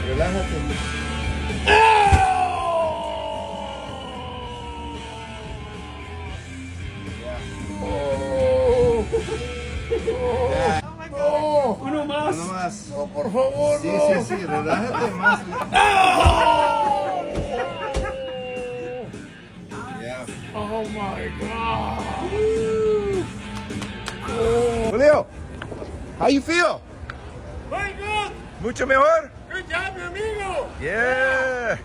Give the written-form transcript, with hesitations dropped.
Relájate. Uno más. Uno más. No, por favor, Sí, no. sí, sí, relájate más. Ya. Oh my God. Julio, how you feel? Very good. Mucho mejor. Good job, mi amigo. Yeah.